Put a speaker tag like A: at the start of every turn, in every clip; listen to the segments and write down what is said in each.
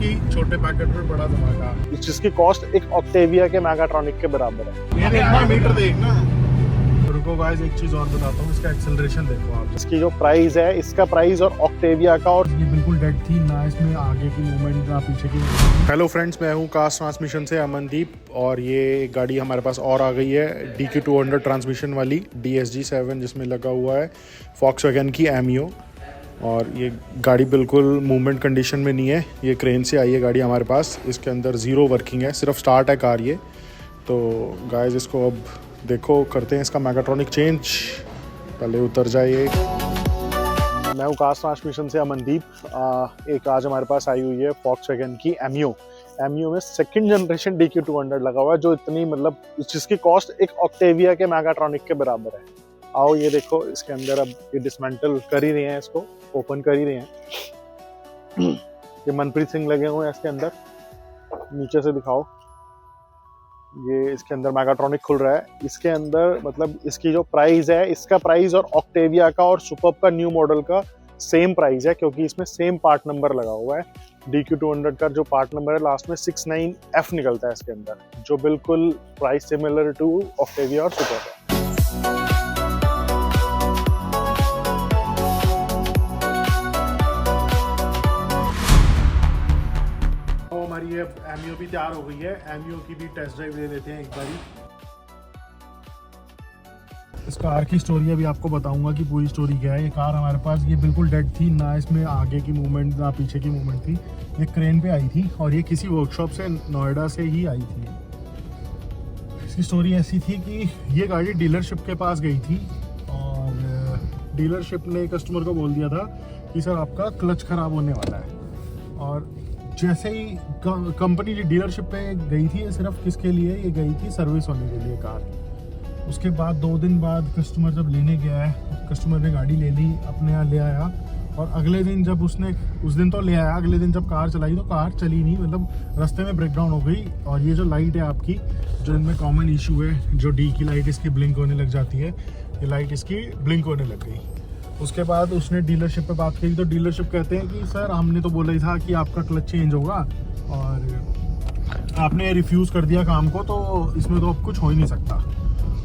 A: की छोटे पैकेट में बड़ा धमाका,
B: जिसकी कॉस्ट एक ऑक्टेविया के मैगाट्रॉनिक के बराबर है।
A: ये देखना मीटर देखना। रुको गाइस, एक चीज और बताता हूँ, इसका एक्सेलरेशन देखो आप।
B: इसकी जो प्राइस है, इसका प्राइस और ऑक्टेविया का, और
A: ये बिल्कुल डेड थी ना, इसमें आगे की मूवमेंट ना पीछे की। हेलो फ्रेंड्स, मैं हूँ कार्स ट्रांसमिशन से अमनदीप, और ये गाड़ी हमारे पास और आ गई है DQ200 ट्रांसमिशन वाली DSG7, जिसमें लगा हुआ है वॉक्सवैगन की एमियो। और ये गाड़ी बिल्कुल मूवमेंट कंडीशन में नहीं है, ये क्रेन से आई है गाड़ी हमारे पास। इसके अंदर ज़ीरो वर्किंग है, सिर्फ स्टार्ट है कार ये। तो गाइस इसको अब देखो, करते हैं इसका मैगाट्रॉनिक चेंज। पहले उतर जाइए।
B: मैं हूँ कार्स ट्रांसमिशन से अमनदीप। एक आज हमारे पास आई हुई है वॉक्सवैगन की एमियो में सेकंड जनरेशन DQ200 लगा हुआ है, जो इतनी मतलब जिसकी कॉस्ट एक ऑक्टेविया के मैगाट्रॉनिक के बराबर है। आओ ये देखो, इसके अंदर अब ये डिसमेंटल कर ही रहे हैं, इसको ओपन कर ही रहे हैं। ये मनप्रीत सिंह लगे हुए हैं इसके अंदर। नीचे से दिखाओ, ये इसके अंदर मैगाट्रॉनिक खुल रहा है। इसके अंदर मतलब इसकी जो प्राइस है, इसका प्राइस और ऑक्टेविया का और सुपर्ब का न्यू मॉडल का सेम प्राइस है, क्योंकि इसमें सेम पार्ट नंबर लगा हुआ है। DQ200 का जो पार्ट नंबर है लास्ट में 69F निकलता है इसके अंदर, जो बिल्कुल प्राइस सिमिलर टू ऑक्टेविया और सुपर्ब है।
A: हमारी ये एमियो भी तैयार हो गई है, एमियो की भी टेस्ट ड्राइव ले लेते हैं एक बारी। इस कार की स्टोरी अभी आपको बताऊंगा कि पूरी स्टोरी क्या है। ये कार हमारे पास ये बिल्कुल डेड थी ना, इसमें आगे की मूवमेंट ना पीछे की मूवमेंट थी। ये क्रेन पे आई थी और ये किसी वर्कशॉप से नोएडा से ही आई थी। इसकी स्टोरी ऐसी थी कि ये गाड़ी डीलरशिप के पास गई थी, और डीलरशिप ने कस्टमर को बोल दिया था कि सर आपका क्लच ख़राब होने वाला है। और जैसे ही कंपनी की डीलरशिप पे गई थी, ये सिर्फ किसके लिए, ये गई थी सर्विस होने के लिए कार। उसके बाद 2 दिन बाद कस्टमर जब लेने गया है, कस्टमर ने गाड़ी ले ली, अपने यहाँ ले आया, और अगले दिन जब उसने, उस दिन तो ले आया, अगले दिन जब कार चलाई तो कार चली नहीं, मतलब रास्ते में ब्रेकडाउन हो गई। और ये जो लाइट है आपकी, जो इनमें कॉमन इशू है, जो डी की लाइट इसकी ब्लिंक होने लग जाती है, ये लाइट इसकी ब्लिंक होने लग गई। उसके बाद उसने डीलरशिप पे बात की, तो डीलरशिप कहते हैं कि सर हमने तो बोला ही था कि आपका क्लच चेंज होगा, और आपने रिफ्यूज़ कर दिया काम को, तो इसमें तो अब कुछ हो ही नहीं सकता।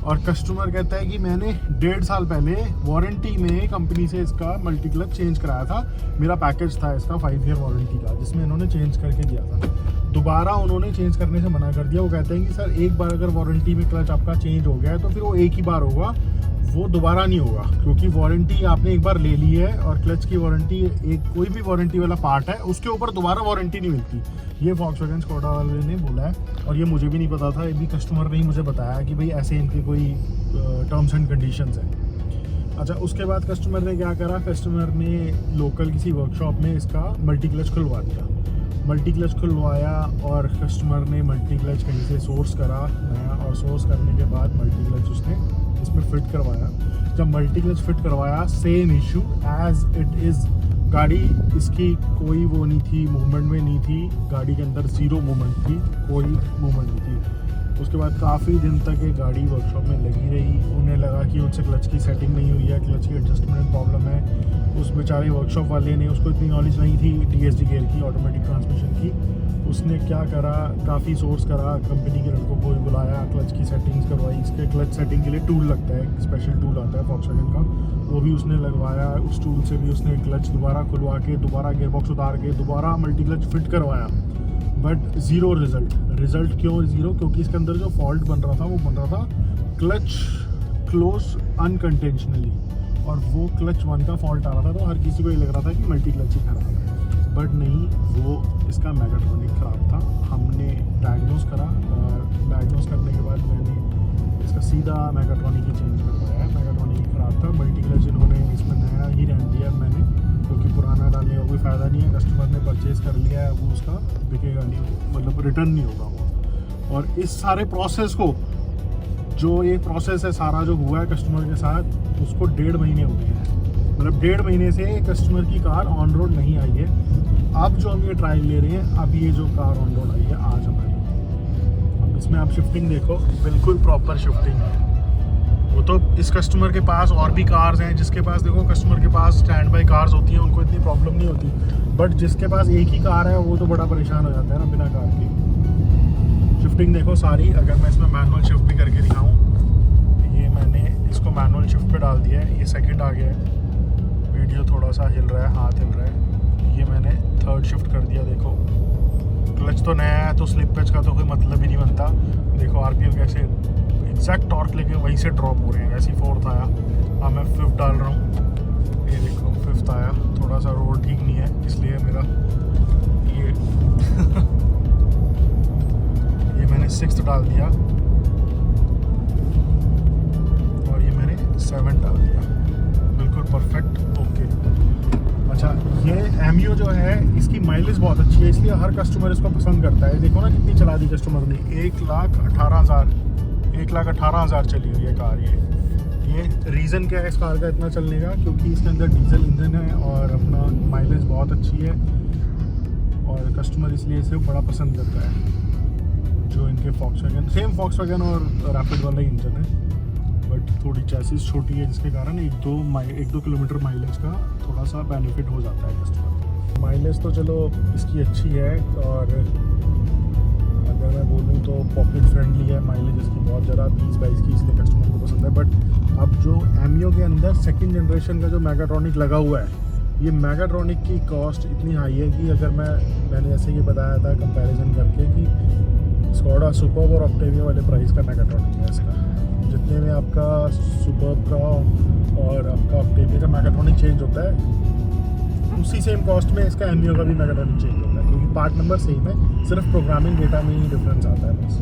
A: और कस्टमर कहता है कि मैंने 1.5 साल पहले वारंटी में कंपनी से इसका मल्टी क्लच चेंज कराया था। मेरा पैकेज था इसका 5 ईयर वारंटी का, जिसमें इन्होंने चेंज करके दिया था। दोबारा उन्होंने चेंज करने से मना कर दिया। वो कहते हैं कि सर एक बार अगर वारंटी में क्लच आपका चेंज हो गया है तो फिर वो एक ही बार होगा, वो दोबारा नहीं होगा, क्योंकि वारंटी आपने एक बार ले ली है, और क्लच की वारंटी, एक कोई भी वारंटी वाला पार्ट है उसके ऊपर दोबारा वारंटी नहीं मिलती। ये वॉक्सवैगन स्कोडा वाले ने बोला है, और ये मुझे भी नहीं पता था, ये भी कस्टमर ने ही मुझे बताया कि भाई ऐसे इनके कोई टर्म्स एंड कंडीशंस हैं। अच्छा, उसके बाद कस्टमर ने क्या करा, कस्टमर ने लोकल किसी वर्कशॉप में इसका मल्टी क्लच खुलवा दिया। मल्टी क्लच खुलवाया और कस्टमर ने मल्टी क्लच कहीं से सोर्स करा नया, और सोर्स करने के बाद मल्टी क्लच उसने इसमें फिट करवाया। जब मल्टी क्लच फिट करवाया, same issue as it is. गाड़ी इसकी कोई वो नहीं थी, मूवमेंट में नहीं थी, गाड़ी के अंदर ज़ीरो मूवमेंट थी, कोई मूवमेंट नहीं थी। उसके बाद काफ़ी दिन तक ये गाड़ी वर्कशॉप में लगी रही। उन्हें लगा कि उनसे क्लच की सेटिंग नहीं हुई है, क्लच की एडजस्टमेंट प्रॉब्लम है। उस बेचारे वर्कशॉप वाले ने, उसको इतनी नॉलेज नहीं थी DSG गियर की, ऑटोमेटिक ट्रांसमिशन की। उसने क्या करा, काफ़ी सोर्स करा, कंपनी के लड़कों को भी बुलाया, क्लच की सेटिंग्स करवाई। इसके क्लच सेटिंग के लिए टूल लगता है, स्पेशल टूल आता है वॉक्सवैगन का, वो भी उसने लगवाया। उस टूल से भी उसने क्लच दोबारा खुलवा के, दोबारा गियरबॉक्स उतार के, दोबारा मल्टी क्लच फिट करवाया, बट ज़ीरो रिजल्ट। क्यों ज़ीरो? क्योंकि इसके अंदर जो फॉल्ट बन रहा था, वो बन रहा था क्लच क्लोज अनकंटेंशनली, और वो क्लच 1 का फॉल्ट आ रहा था। तो हर किसी को ये लग रहा था कि मल्टी क्लच ही खराब है, बट नहीं, वो इसका मैगाट्रॉनिक ख़राब था। हमने डायग्नोस करा, और डायग्नोस करने के बाद मैंने इसका सीधा मैगाट्रॉनिक ही चेंज करवाया है। मैगाट्रॉनिक ही ख़राब था। मल्टी क्लच इन्होंने इसमें नया ही रहने दिया मैंने, क्योंकि पुराना डालने का कोई फ़ायदा नहीं है। कस्टमर ने परचेज़ कर लिया है, वो उसका बिकेगा नहीं, मतलब रिटर्न नहीं होगा वो। और इस सारे प्रोसेस को, जो ये प्रोसेस है सारा जो हुआ है कस्टमर के साथ, उसको 1.5 महीने हो गए हैं। मतलब 1.5 महीने से कस्टमर की कार ऑन रोड नहीं आई है। अब जो हम ये ट्रायल ले रहे हैं, अब ये जो कार ऑन रोड आई है आज हमारी, अब इसमें आप शिफ्टिंग देखो, बिल्कुल प्रॉपर शिफ्टिंग है। वो तो इस कस्टमर के पास और भी कार्स हैं, जिसके पास देखो कस्टमर के पास स्टैंड बाई कार्स होती हैं, उनको इतनी प्रॉब्लम नहीं होती। बट जिसके पास एक ही कार है वो तो बड़ा परेशान हो जाता है ना बिना कार की। शिफ्टिंग देखो सारी, अगर मैं इसमें मैनुअल शिफ्ट भी करके दिखाऊँ, ये मैंने इसको मैनुअल शिफ्ट पे डाल दिया है, ये सेकंड आ गया है, वीडियो थोड़ा सा हिल रहा है, हाथ हिल रहा है। ये मैंने थर्ड शिफ्ट कर दिया। देखो क्लच तो नया है तो स्लिप पेच का तो कोई मतलब ही नहीं बनता। देखो आरपीएम कैसे एग्जैक्ट टॉर्क लेके वहीं से ड्रॉप हो रहे हैं। ऐसे ही फोर्थ आया, अब मैं फिफ्थ डाल रहा हूँ, ये देखो फिफ्थ आया। थोड़ा सा रोड ठीक नहीं है इसलिए मेरा ये ये मैंने सिक्स्थ डाल दिया और ये मैंने सेवन डाल दिया, बिल्कुल परफेक्ट ओके। अच्छा, ये एमयू जो है इसकी माइलेज बहुत अच्छी है, इसलिए हर कस्टमर इसको पसंद करता है। देखो ना कितनी चला दी कस्टमर ने, 1,18,000 चली हुई है कार। ये रीज़न क्या है इस कार का इतना चलने का, क्योंकि इसके अंदर डीजल इंजन है और अपना माइलेज बहुत अच्छी है और कस्टमर इसलिए इसे बड़ा पसंद करता है। जो इनके फॉक्सवैगन, सेम फॉक्सवैगन और रैपिड वाला ही इंजन है, बट थोड़ी चैसिस छोटी है जिसके कारण 1-2 किलोमीटर माइलेज का थोड़ा सा बेनिफिट हो जाता है कस्टमर। माइलेज तो चलो इसकी अच्छी है और अगर मैं बोलूँ तो पॉकेट फ्रेंडली है। माइलेज इसकी बहुत ज़्यादा 20-22 की, इसलिए कस्टमर को पसंद है। बट अब जो एमयू के अंदर सेकंड जनरेशन का जो मेगाट्रॉनिक लगा हुआ है, ये मेगाट्रॉनिक की कॉस्ट इतनी हाई है कि अगर मैंने जैसे ये बताया था कंपैरिजन करके कि स्कोडा सुपर्ब और ऑक्टेविया वाले प्राइस का मेगाट्रॉनिक है इसका। जितने में आपका सुपर्ब का और आपका ऑक्टेविया का मेगाट्रॉनिक चेंज होता है, उसी सेम कॉस्ट में इसका एमयू का भी मेगाट्रॉनिक चेंज होता है, क्योंकि पार्ट नंबर सेम है, सिर्फ प्रोग्रामिंग डेटा में ही डिफरेंस आता है बस।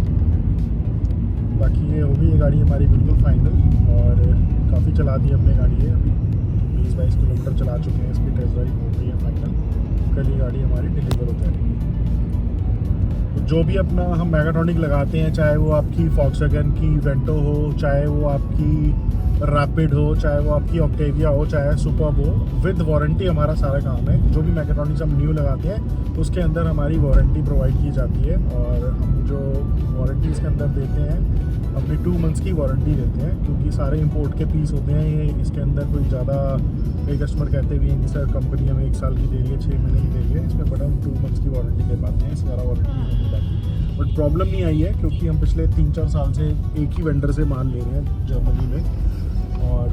A: बाकी ये हो गई ये गाड़ी हमारी बिल्कुल फाइनल और काफ़ी चला दी हमने गाड़ी है, अभी 20-22 किलोमीटर चला चुके हैं। इसकी टेस्ट ड्राइव हो गई है फाइनल, कल ये गाड़ी हमारी डिलीवर हो जाएगी। जो भी अपना हम मेगाट्रॉनिक लगाते हैं, चाहे वो आपकी फॉक्सवैगन की वेंटो हो, चाहे वो आपकी रैपिड हो, चाहे वो आपकी ऑक्टेविया हो, चाहे सुपर्ब हो, विद वारंटी हमारा सारा काम है। जो भी मेगाट्रॉनिक्स हम न्यू लगाते हैं उसके अंदर हमारी वारंटी प्रोवाइड की जाती है और हम जो वारंटी इसके अंदर देते हैं अपनी 2 मंथ्स की वारंटी देते हैं, क्योंकि सारे इंपोर्ट के पीस होते हैं। ये इसके अंदर कोई ज़्यादा, कई कस्टमर कहते भी हैं कि सर कंपनी हमें 1 साल की दे रही है, 6 महीने की दे रही है, इसमें बट हम 2 मंथ्स की वारंटी दे पाते हैं, सारा वारंटी नहीं पाती। बट प्रॉब्लम नहीं आई है क्योंकि हम पिछले 3-4 साल से एक ही वेंडर से माल ले रहे हैं जर्मनी में और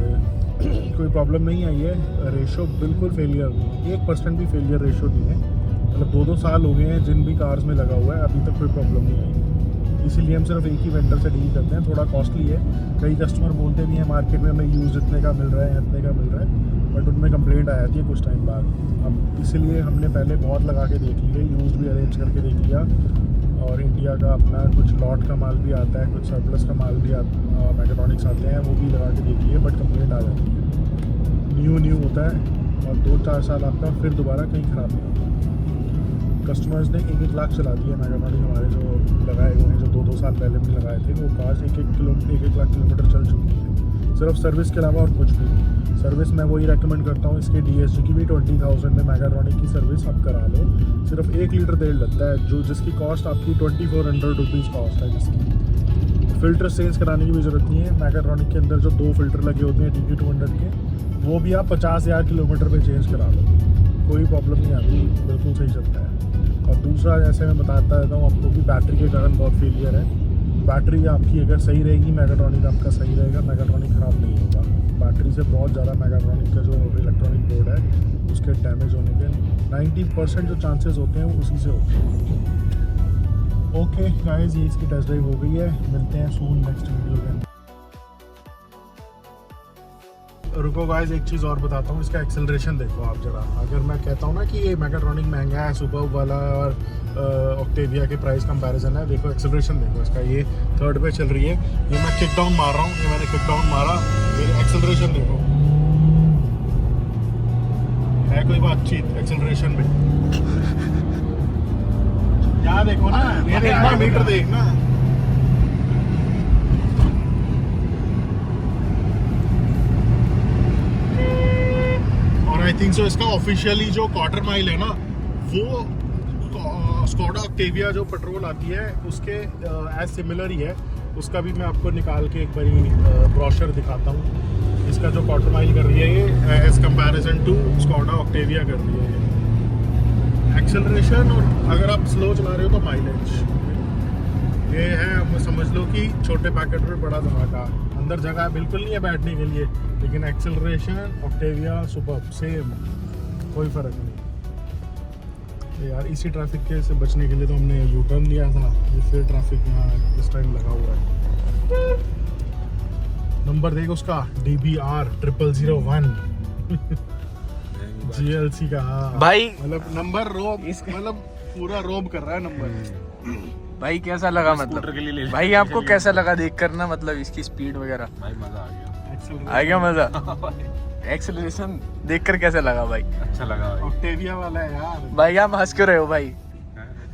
A: कोई प्रॉब्लम नहीं आई है। रेशो बिल्कुल फेलियर नहीं है, 1% भी फेलियर रेशो नहीं है। मतलब 2-2 साल हो गए हैं जिन भी कार्स में लगा हुआ है, अभी तक कोई प्रॉब्लम नहीं आई। इसीलिए हम सिर्फ एक ही वेंडर से डील करते हैं। थोड़ा कॉस्टली है, कई कस्टमर बोलते भी हैं मार्केट में हमें यूज़ इतने का मिल रहा है, इतने का मिल रहा है, बट उनमें कंप्लेंट आ जाती है कुछ टाइम बाद। अब इसीलिए हमने पहले बहुत लगा के देख लिए, यूज़ भी अरेंज करके देख लिया और इंडिया का अपना कुछ लॉट का माल भी आता है, कुछ सरप्लस का माल भी मेगाट्रॉनिक्स आते हैं, वो भी लगा के देख लिए, बट कंप्लेंट आ जाती है। न्यू होता है और 2-4 साल आपका फिर दोबारा कहीं ख़राब नहीं होता। कस्टमर्स ने 1-1 लाख चला दिए मेगाट्रॉनिक हमारे जो लगाए हुए हैं, जो 2-2 साल पहले भी लगाए थे, वो कार्स 1-1 लाख किलोमीटर चल चुकी है, सिर्फ सर्विस के अलावा और कुछ भी नहीं। सर्विस मैं वही रेकमेंड करता हूँ, इसके DSG की भी 20,000 में मेगाट्रॉनिक की सर्विस आप करा लो। सिर्फ 1 लीटर तेल लगता है, जिसकी कॉस्ट आपकी 2400 रुपीज़ कॉस्ट है जिसकी। फिल्टर चेंज कराने की भी ज़रूरत नहीं है। मेगाट्रॉनिक के अंदर जो 2 फिल्टर लगे होते हैं DQ200 के, वो भी आप 50,000 किलोमीटर पे चेंज करा लो, कोई प्रॉब्लम नहीं आती, बिल्कुल सही चलता है। और दूसरा, जैसे मैं बताता रहता हूँ आपको कि बैटरी के कारण बहुत फेलियर है। बैटरी आपकी अगर सही रहेगी, मेगाट्रॉनिक आपका सही रहेगा, मेगाट्रॉनिक ख़राब नहीं होगा। बैटरी से बहुत ज़्यादा मेगाट्रॉनिक का जो इलेक्ट्रॉनिक बोर्ड है उसके डैमेज होने के 90% जो चांसेस होते हैं वो उसी से होते हैं। ओके गाइस, ये इसकी टेस्ट ड्राइव हो गई है, मिलते हैं सून नेक्स्ट वीडियो में। रुको गाइस, एक चीज़ और बताता हूँ, इसका एक्सेलरेशन देखो आप जरा। अगर मैं कहता हूँ ना कि ये मेगाट्रॉनिक महंगा है, सुपर्ब वाला और ऑक्टेविया के प्राइस कंपैरिजन है, देखो एक्सेलरेशन देखो इसका, ये 3rd पे चल रही है, ये मैं किक डाउन मार रहा हूँ, ये मैंने किक डाउन मारा, ये एक्सेलरेशन देखो, है कोई बातचीत एक्सेलरेशन में? यहाँ देखो ना, ये देखना, मीटर देखना। आई थिंक सो इसका ऑफिशियली जो क्वार्टर माइल है ना, वो स्कोडा ऑक्टेविया जो पेट्रोल आती है उसके एज सिमिलर ही है। उसका भी मैं आपको निकाल के एक बारी ब्रोशर दिखाता हूँ। इसका जो क्वार्टर माइल कर रही है ये as comparison to Skoda Octavia कर रही है। एक्सेलरेशन और अगर आप स्लो चला रहे हो तो माइलेज, ये है समझ लो कि छोटे पैकेट में बड़ा धमाका। अंदर जगह बिल्कुल नहीं है बैठने के लिए, लेकिन एक्सेलरेशन ऑक्टेविया सुपर सेम, कोई फर्क नहीं। तो यार इसी ट्रैफिक के से बचने के लिए तो हमने यू टर्न लिया था, ये फिर ट्रैफिक यहाँ इस टाइम लगा हुआ है। नंबर देख उसका DBR 0001 GLC का। हाँ
C: भाई
A: मतलब नंबर रोब, मतलब पूरा रोब कर रहा है नंबर।
C: भाई कैसा लगा, मतलब
D: के लिए
C: भाई आपको कैसा लगा देख कर ना, मतलब इसकी स्पीड वगैरह
D: भाई मजा आ गया,
C: आ गया मजा। एक्सेलरेशन देखकर कैसा लगा भाई?
D: अच्छा लगा भाई।
A: ऑक्टेविया वाला है यार।
C: भाई आप हंस क्यों रहे हो भाई?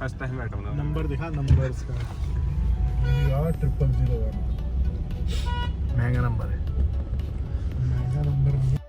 D: फर्स्ट टाइम बैठा हूं ना।
A: नंबर दिखा, नंबर इसका DBR 0001 महंगा नंबर है, महंगा नंबर नहीं है।